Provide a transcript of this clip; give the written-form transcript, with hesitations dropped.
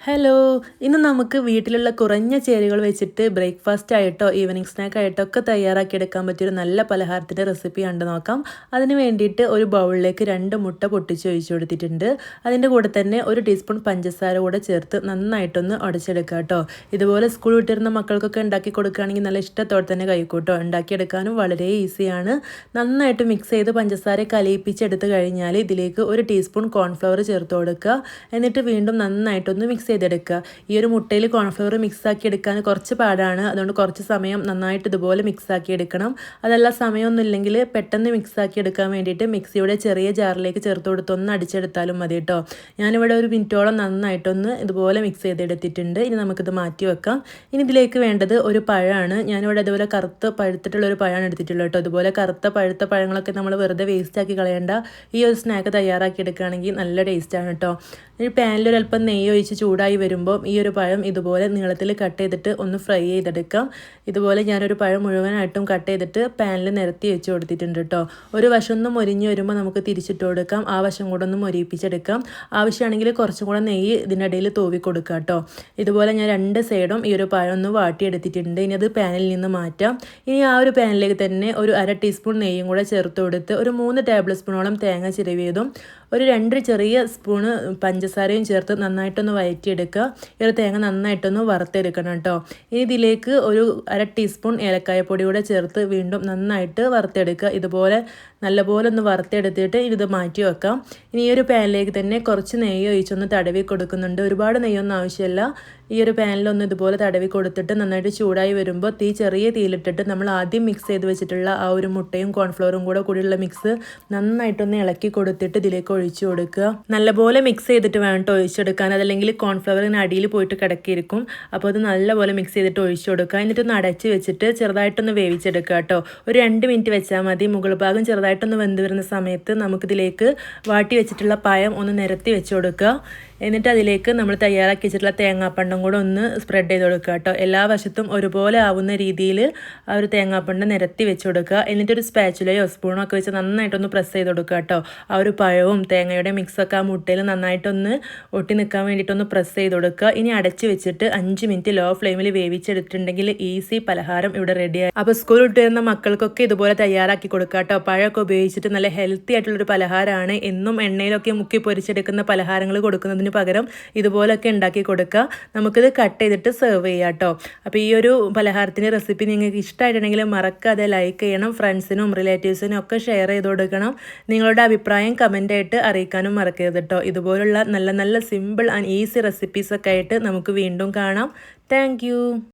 Hello, ഇന്ന് നമുക്ക് വീട്ടിലുള്ള കുറഞ്ഞ ചേരുവകൾ വെച്ചിട്ട് ബ്രേക്ക്ഫാസ്റ്റ് ആയിട്ടോ ഈവനിങ് സ്നാക്ക് ആയിട്ടോ ഒക്കെ തയ്യാറാക്കിയെടുക്കാൻ പറ്റിയൊരു നല്ല പലഹാരത്തിൻ്റെ റെസിപ്പി കണ്ടു നോക്കാം. അതിന് വേണ്ടിയിട്ട് ഒരു ബൗളിലേക്ക് 2 മുട്ട പൊട്ടിച്ച് ഒഴിച്ചു കൊടുത്തിട്ടുണ്ട്. അതിൻ്റെ കൂടെ തന്നെ 1 ടീസ്പൂൺ പഞ്ചസാര കൂടെ ചേർത്ത് നന്നായിട്ടൊന്ന് ഉടച്ചെടുക്കുക കേട്ടോ. ഇതുപോലെ സ്കൂൾ വിട്ടിരുന്ന മക്കൾക്കൊക്കെ ഉണ്ടാക്കി കൊടുക്കുകയാണെങ്കിൽ നല്ല ഇഷ്ടത്തോടെ തന്നെ കഴിക്കൂട്ടോ. ഉണ്ടാക്കിയെടുക്കാനും വളരെ ഈസിയാണ്. നന്നായിട്ട് മിക്സ് ചെയ്ത് പഞ്ചസാര കലയിപ്പിച്ചെടുത്ത് കഴിഞ്ഞാൽ ഇതിലേക്ക് 1 ടീസ്പൂൺ കോൺഫ്ലവർ ചേർത്ത് കൊടുക്കുക. എന്നിട്ട് വീണ്ടും നന്നായിട്ടൊന്ന് മിക്സ് ചെയ്തെടുക്കുക. ഈ ഒരു മുട്ടയിൽ കോൺഫ്ലവർ മിക്സ് ആക്കി എടുക്കാൻ കുറച്ച് പാടാണ്. അതുകൊണ്ട് കുറച്ച് സമയം നന്നായിട്ട് ഇതുപോലെ മിക്സ് ആക്കി എടുക്കണം. അതല്ല സമയമൊന്നും ഇല്ലെങ്കിൽ പെട്ടെന്ന് മിക്സ് ആക്കി എടുക്കാൻ വേണ്ടിയിട്ട് മിക്സിയുടെ ചെറിയ ജാറിലേക്ക് ചേർത്ത് കൊടുത്ത് ഒന്ന് അടിച്ചെടുത്താലും മതി കേട്ടോ. ഞാനിവിടെ 1 മിനിറ്റോളം നന്നായിട്ടൊന്ന് ഇതുപോലെ മിക്സ് ചെയ്തെടുത്തിട്ടുണ്ട്. ഇനി നമുക്കിത് മാറ്റി വെക്കാം. ഇനി ഇതിലേക്ക് വേണ്ടത് ഒരു പഴമാണ്. ഞാനിവിടെ ഇതുപോലെ കറുത്ത പഴുത്തിട്ടുള്ള ഒരു പഴമാണ് എടുത്തിട്ടുള്ളത് കേട്ടോ. ഇതുപോലെ കറുത്ത പഴുത്ത പഴങ്ങളൊക്കെ നമ്മൾ വെറുതെ വേസ്റ്റ് ആക്കി കളയേണ്ട. ഈ ഒരു സ്നാക്ക് തയ്യാറാക്കി എടുക്കുകയാണെങ്കിൽ നല്ല ടേസ്റ്റാണ് കേട്ടോ. ഈ പാനിൽ ഒരല്പം നെയ്യ് ഒഴിച്ച് ചൂടായി വരുമ്പോൾ ഈ ഒരു പഴം ഇതുപോലെ നീളത്തിൽ കട്ട് ചെയ്തിട്ട് ഒന്ന് ഫ്രൈ ചെയ്തെടുക്കാം. ഇതുപോലെ ഞാനൊരു പഴം മുഴുവനായിട്ടും കട്ട് ചെയ്തിട്ട് പാനിൽ നിരത്തി വെച്ച് കൊടുത്തിട്ടുണ്ട് കേട്ടോ. ഒരു വശം ഒന്ന് മൊരിഞ്ഞ് വരുമ്പോൾ നമുക്ക് തിരിച്ചിട്ട് കൊടുക്കാം. ആ വശം കൂടെ ഒന്ന് മൊരിയിപ്പിച്ചെടുക്കാം. ആവശ്യമാണെങ്കിൽ കുറച്ചും കൂടെ നെയ്യ് ഇതിനിടയിൽ തൂവി കൊടുക്കാം കേട്ടോ. ഇതുപോലെ ഞാൻ 2 സൈഡും ഈ ഒരു പഴം ഒന്ന് വാട്ടിയെടുത്തിട്ടുണ്ട്. ഇനി അത് പാനിൽ നിന്ന് മാറ്റാം. ഇനി ആ ഒരു പാനിലേക്ക് തന്നെ ഒരു 1/2 ടീസ്പൂൺ നെയ്യും കൂടെ ചേർത്ത് കൊടുത്ത് ഒരു 3 ടേബിൾ സ്പൂണോളം തേങ്ങ ചിരവിയതും ഒരു 2 ചെറിയ സ്പൂണ് പഞ്ചസാരയും ചേർത്ത് നന്നായിട്ടൊന്ന് വഴറ്റിയെടുക്കുക. ഈ ഒരു തേങ്ങ നന്നായിട്ടൊന്ന് വറുത്തെടുക്കണം കേട്ടോ. ഇനി ഇതിലേക്ക് ഒരു 1/2 ടീസ്പൂൺ ഏലക്കായപ്പൊടി കൂടെ ചേർത്ത് വീണ്ടും നന്നായിട്ട് വറുത്തെടുക്കുക. ഇതുപോലെ നല്ലപോലെ ഒന്ന് വറുത്തെടുത്തിട്ട് ഇത് മാറ്റി വെക്കാം. ഇനി ഈ ഒരു പാനിലേക്ക് തന്നെ കുറച്ച് നെയ്യ് ഒഴിച്ചൊന്ന് തടവി കൊടുക്കുന്നുണ്ട്. ഒരുപാട് നെയ്യൊന്നും ആവശ്യമില്ല. ഈ ഒരു പാനിലൊന്ന് ഇതുപോലെ തടവി കൊടുത്തിട്ട് നന്നായിട്ട് ചൂടായി വരുമ്പോൾ ചെറിയ തീയിലിട്ടിട്ട് നമ്മൾ ആദ്യം മിക്സ് ചെയ്ത് വെച്ചിട്ടുള്ള ആ ഒരു മുട്ടയും കോൺഫ്ലവറും കൂടിയുള്ള മിക്സ് നന്നായിട്ടൊന്ന് ഇളക്കി കൊടുത്തിട്ട് ഇതിലേക്ക് ഒഴിച്ചു കൊടുക്കുക. നല്ലപോലെ മിക്സ് ചെയ്തിട്ട് വേണം കേട്ടോ ഒഴിച്ചെടുക്കാൻ. അതല്ലെങ്കിൽ കോൺഫ്ലവറിന് അടിയിൽ പോയിട്ട് കിടക്കിയിരിക്കും. അപ്പോൾ അത് നല്ലപോലെ മിക്സ് ചെയ്തിട്ട് ഒഴിച്ചു കൊടുക്കുക. എന്നിട്ടൊന്ന് അടച്ച് വെച്ചിട്ട് ചെറുതായിട്ടൊന്ന് വേവിച്ചെടുക്കുക കേട്ടോ. ഒരു 2 മിനിറ്റ് വെച്ചാൽ മതി. മുകൾ ഭാഗം ചെറുതായിട്ടൊന്ന് വെന്ത് വരുന്ന സമയത്ത് നമുക്കിതിലേക്ക് വാട്ടി വെച്ചിട്ടുള്ള പഴം ഒന്ന് നിരത്തി വെച്ച് കൊടുക്കുക. എന്നിട്ട് അതിലേക്ക് നമ്മൾ തയ്യാറാക്കി വെച്ചിട്ടുള്ള തേങ്ങാപ്പണ്ടം കൂടെ ഒന്ന് സ്പ്രെഡ് ചെയ്ത് കൊടുക്കുക കേട്ടോ. എല്ലാ വശത്തും ഒരുപോലെ ആവുന്ന രീതിയിൽ ആ ഒരു തേങ്ങാപ്പണ്ടം നിരത്തി വെച്ച് കൊടുക്കുക. എന്നിട്ടൊരു സ്പാച്ചുലയോ സ്പൂണോ ഒക്കെ വെച്ച് നന്നായിട്ടൊന്ന് പ്രസ് ചെയ്ത് കൊടുക്കുക കേട്ടോ. ആ ഒരു പഴവും തേങ്ങയുടെ മിക്സൊക്കെ ആ മുട്ടയിൽ നന്നായിട്ടൊന്ന് ഒട്ടി നിൽക്കാൻ വേണ്ടിയിട്ടൊന്ന് പ്രസ് ചെയ്ത് കൊടുക്കുക. ഇനി അടച്ച് വെച്ചിട്ട് 5 മിനിറ്റ് ലോ ഫ്ലെയിമിൽ വേവിച്ചെടുത്തിട്ടുണ്ടെങ്കിൽ ഈസി പലഹാരം ഇവിടെ റെഡിയായി. അപ്പോൾ സ്കൂൾ വിട്ട് വരുന്ന മക്കൾക്കൊക്കെ ഇതുപോലെ തയ്യാറാക്കി കൊടുക്കുക കേട്ടോ. പഴമൊക്കെ ഉപയോഗിച്ചിട്ട് നല്ല ഹെൽത്തി ആയിട്ടുള്ളൊരു പലഹാരമാണ്. എന്നും എണ്ണയിലൊക്കെ മുക്കി പൊരിച്ചെടുക്കുന്ന പലഹാരങ്ങൾ കൊടുക്കുന്നതിന് പകരം ഇതുപോലൊക്കെ ഉണ്ടാക്കി കൊടുക്കുക. നമുക്കിത് കട്ട് ചെയ്തിട്ട് സെർവ് ചെയ്യാം കേട്ടോ. അപ്പോൾ ഈ ഒരു പലഹാരത്തിൻ്റെ റെസിപ്പി നിങ്ങൾക്ക് ഇഷ്ടമായിട്ടുണ്ടെങ്കിൽ മറക്കാതെ ലൈക്ക് ചെയ്യണം. ഫ്രണ്ട്സിനും റിലേറ്റീവ്സിനും ഒക്കെ ഷെയർ ചെയ്ത് കൊടുക്കണം. നിങ്ങളുടെ അഭിപ്രായം കമൻ്റായിട്ട് അറിയിക്കാനും മറക്കരുത് കേട്ടോ. ഇതുപോലുള്ള നല്ല നല്ല സിമ്പിൾ ആൻഡ് ഈസി റെസിപ്പീസൊക്കെ ആയിട്ട് നമുക്ക് വീണ്ടും കാണാം. താങ്ക്